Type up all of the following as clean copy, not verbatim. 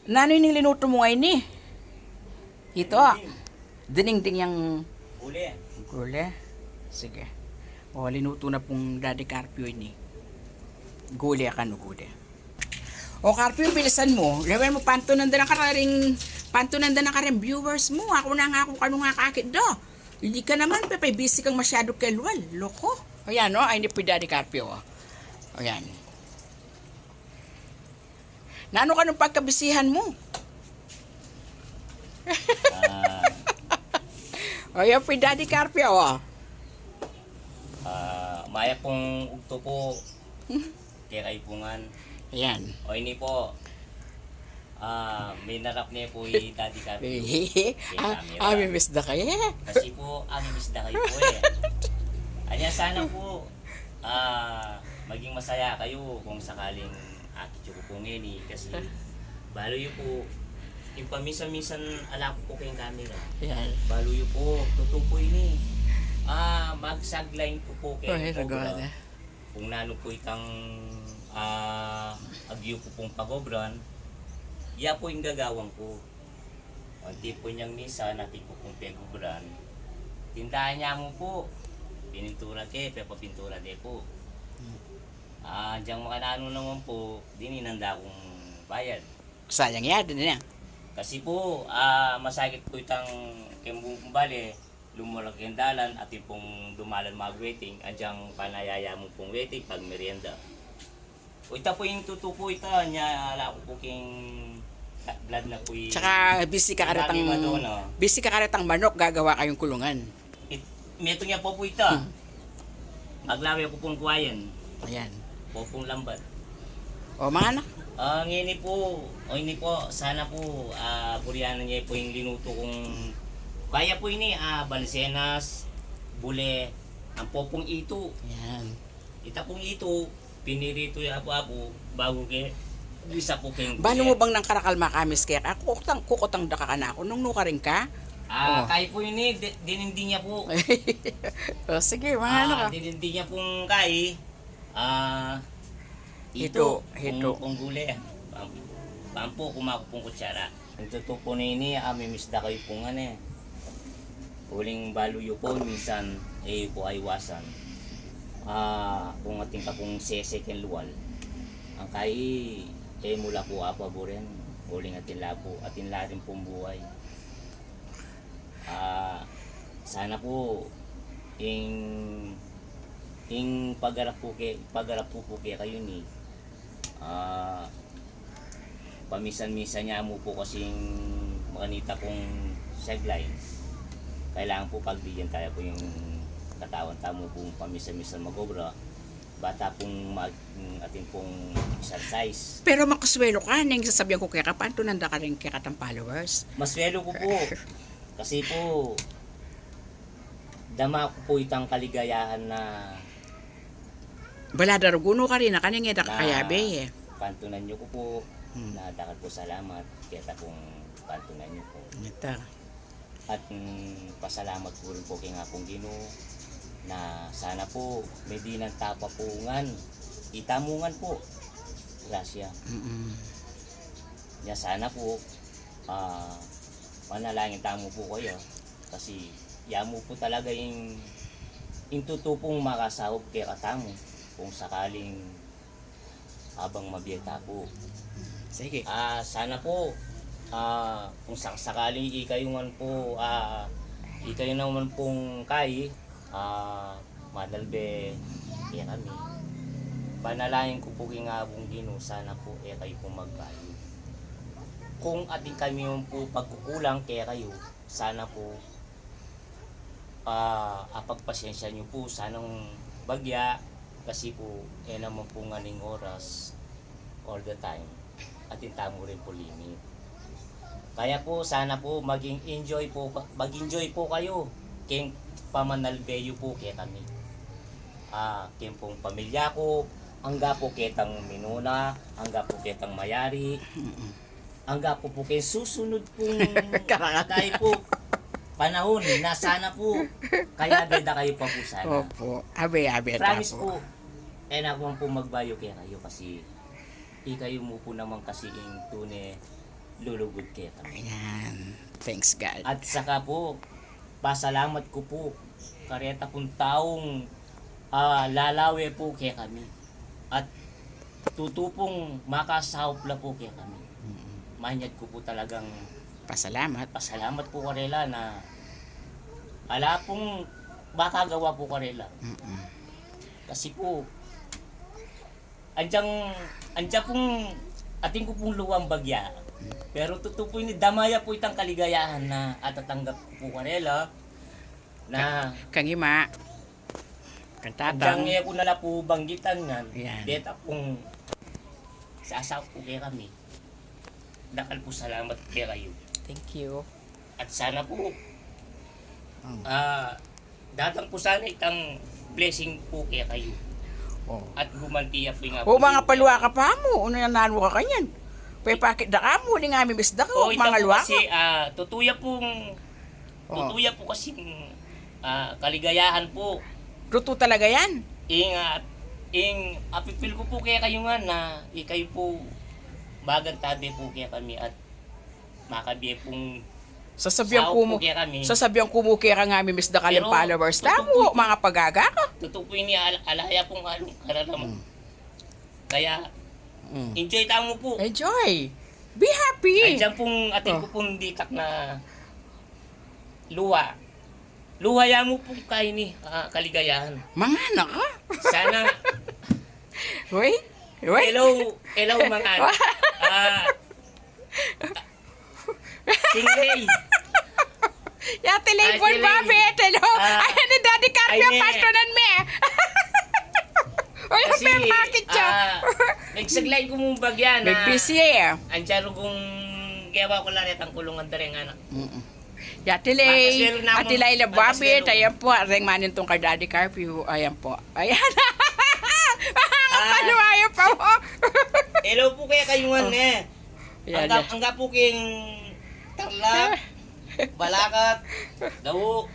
Nano yung linuto mo ngayon eh? Ito. Dining-ding yung Uli. gulay. Sige. O, linuto na pong Daddy Carpio ini. Gulay ka no, gulay. O, Carpio, bilisan mo. Lawin mo, pantunan na ka rin viewers mo. Ako na nga ako nga kakit do. Hindi ka naman, Pepe, busy kang masyado kay Lual. Loko. Ayan, no? Ay, hindi po Daddy Carpio. Ayan. Nano ka nung pagkabisihan mo? Ayan po Daddy Carpio, Maya pong ugto po. Kaya kaipungan. Ayan. O ini po. May narap niya po yung Daddy Carpio. May miss na kayo. Kasi po, misda kayo po eh. Anya sana po, maging masaya kayo kung sakaling akit ko po ngayon eh. Kasi, balo yun po, yung paminsan-minsan ala ko po kayong camera. Ayan. Balo yun po, totoo po yun eh. Magsagline po po kayo. Kung nano po itang agyo po pong pagobran, iya po yung gagawang ko. Unti po niyang misa, natin po pong pagobran. Tindahan niya mo po. Pinintura ke, pintura de po. Diyang mga nano naman po, dininanda kong bayad. Sayang yan, din na. Kasi po, masakit po itang kembong kumbali, lumulak yung dalan at yung pong dumalan mag-waiting, andyang panayaya mo pong waiting pag merienda. O ita po yung tuto po ita, niya ala ko po king blood na po yung... Tsaka busy ka karitang manok, gagawa kayong kulungan. Meto niya po ita. Maglawi ko pong kuwayan. Ayan. Po pong lambat. O mga anak. Ini po, sana po, buriyanan niya po yung linuto kong... Kaya po ini, balsenas, bule, ang popong ito. Ayan. Ita pong ito, pinirito yung apo-apo, bago ke, isa po kayong... Balo mo bang nang karakal makamis kaya? Kukutang daka ka na ako. Nung nuka rin ka? Kaya po ini, dinindi niya po. O sige, mga anak. Dinindi niya pong kay, Hito. Kung gulay. Pampo, kumako pong kutsara. Ang totoo po na ini, mimisda kayo pong huling baluyo po, minsan po ay wasan. Kung ating ka pong second luwal, ang kay mula po apaboren, huling atin lapo, atin larin pong buhay. Sana po, pagarap po kayo ni, pamisan-misan niya mo po kasing makanita kong sidelines. Kailangan po pagbigyan tayo po yung katawan tamo pong pamisan-misan magobra. Bata pong atin pong exercise. Pero makaswelo ka, nang sasabihan ko kaya ka, paano nanda ka rin kaya katang followers? Maswelo ko po. Kasi po, dama ko po itang kaligayahan na Balada ruguno ka rin, nakaning eda kakayabe eh. Pantunan niyo ko po. Nadakad po salamat. Kaya pong pantunan niyo po. Ito. At pasalamat po rin po kay nga pong Ginoo na sana po may di ng tapapungan, itamungan po. Grasya. Ya sana po manalangin tamo po kayo kasi yamo po talaga yung tutupong makasahog kay katamo kung sakaling habang mabiyeta po. Sige. Sana po kung sakaling ikayungan po ikayo naman pong kay madalbe kami panalangin ko po nga pong Ginoo sana po kayo pong magbayo kung ating kami yung po pagkukulang kaya kayo sana po apagpasyensya nyo po sanang bagya kasi po naman po nganing oras all the time atin tamo rin po limit. Kaya po sana po mag-enjoy po kayo. Keng pamanalbeyo po kaya kami. Keng pong pamilya ko, angga po ketang minuna, angga po ketang mayari. Angga po kay susunod pong tayo po panahon na sana po kaya beda kayo pa po sana. Opo. Abe Promise po. Ako po magbayo kaya kayo kasi kayo mo po naman kasi yung tune lulugod kaya kami. Ayan. Thanks God. At saka po, pasalamat ko po, kareta pong taong lalawi po kaya kami. At tutupong makasahopla po kaya kami. Manyad ko po talagang Pasalamat. pasalamat po karela na ala pong makagawa po karela. Kasi po, andyan pong ating ko pong luwang bagya. Pero totoo po ini damaya po itang kaligayahan na atatanggap ko po karela na Kangima. andyan Kantatang. nga po nala po banggitan nga. Yan. Deta pong sa asawa po kaya kami. Dakal po salamat kaya kayo. Thank you. At sana po, Mm. datang po sana itang blessing po kaya kayo. Oh. At gumantiya po nga O mga paluwa ka pa mo. Ano yan nano ka kanyan? Pwede pakit da ka mo. Hindi nga mibis da ka. O ito Mga po luwa kasi, ka. tutuya po kasi kaligayahan po. Luto talaga yan. Apipil ko po kaya kayo nga na kayo po bagang tabi po kaya kami at makabiye pong Sasabihan sao ko mo. po kaya kami. Sasabihan ko mo kaya nga mibis da ka ng Pero, followers. totoo Tamo. po. Mga pagaga ka. Totoo po ini alaya pong karalaman. Kaya Mm. enjoy tamo po. Enjoy. Be happy. Andiyan pong ating ko pong ditak na luwa. Luhaya mo po kayo ni kaligayahan. Mga anak ka. Sana, Wait. Wait. hello mga anak. Singlay. Ya telepon Tilay. babet. Hello. Ayan ni Daddy Carpio. Ay, ne. Pastonan me. Oy, Kasi, may bakit siya? nagsaglay ko mong bagyan May na busy eh. andiyan kung gawa ko lang ang kulungan dareng anak. Ya tilay. Bataswelo na mo. Atilay la babet. Bataswelo. Ayan po. Areng manin tong kay Daddy Carpio. Ayan po. Ayan. Paluwayo pa mo. Hello po kaya kayo nga eh. Yan, Angga po king tarlak, balakat, dawo.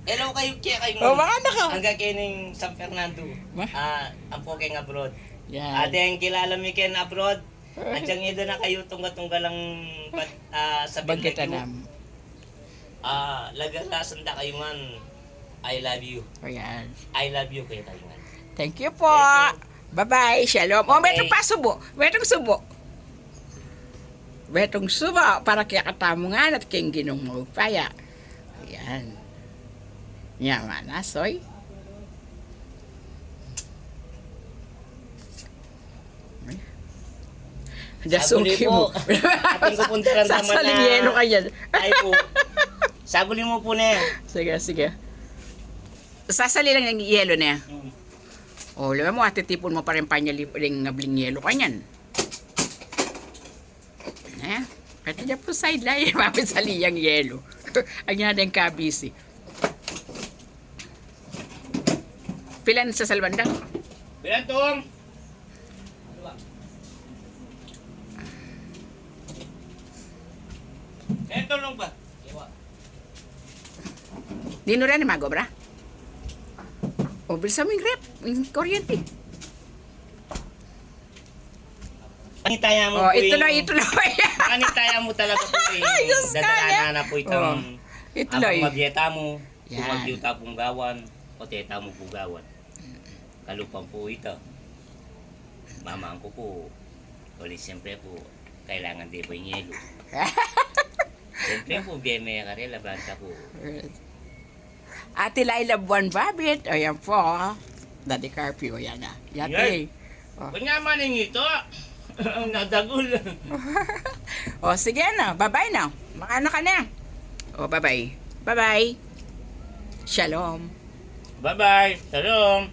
Hello kayo kaya kayo Oh, mga anak ka. Angga kining San Fernando. Ma? Ang po kayong abroad. Yan. Ate ang kilala mi ken abroad. At yung ida na kayo tungga-tungga lang sa Bagkita Bintagyo. nam. Lagalasan da kayo man. I love you. Ayan. I love you kaya kayo man. Thank you po. Thank Bye-bye. Shalom. Oh, Okay. metong pasubo. Metong subo. Metong subo. Para kaya katamo nga at king ginong magpaya. Ayan. Yaman na, soy. Dasuki mo. Ating ko punta lang naman Sasaling yelo ka yan. Ay po. Sabuli mo po na. Sige, sige. Sasali lang ng yelo na. O, alam mo, atitipon mo pa rin panyaling ngabling yelo ka yan. Eh, pati niya po sideline, mami sa liyang yelo. Ang yan ang kabisi. Pilan sa salbandang? Pilantong! Eto lang ba? Dino rin ni Magobra? O, bilsa mo yung rep, yung kuryente. Kanitaya mo O, po ituloy, ituloy. Kanitaya mo talaga po Ayos ka dadalana na po itong Ituloy. ang magyeta mo, Yan. sumagyuta pong gawan, o teta mo po gawan. Kalupang po ito. Mamaan ko po, ulit siyempre po, kailangan din po yung yelo. Siyempre po, BMA karela, banta po. Ate Laila Buwan Babit. Ayan po. Daddy Carpio, yan na. Yate. Kung nga maning ito, ang nadagol. O, sige na. Bye-bye na. Makana ka na. O, bye-bye. Bye-bye. Shalom. Bye-bye. Shalom.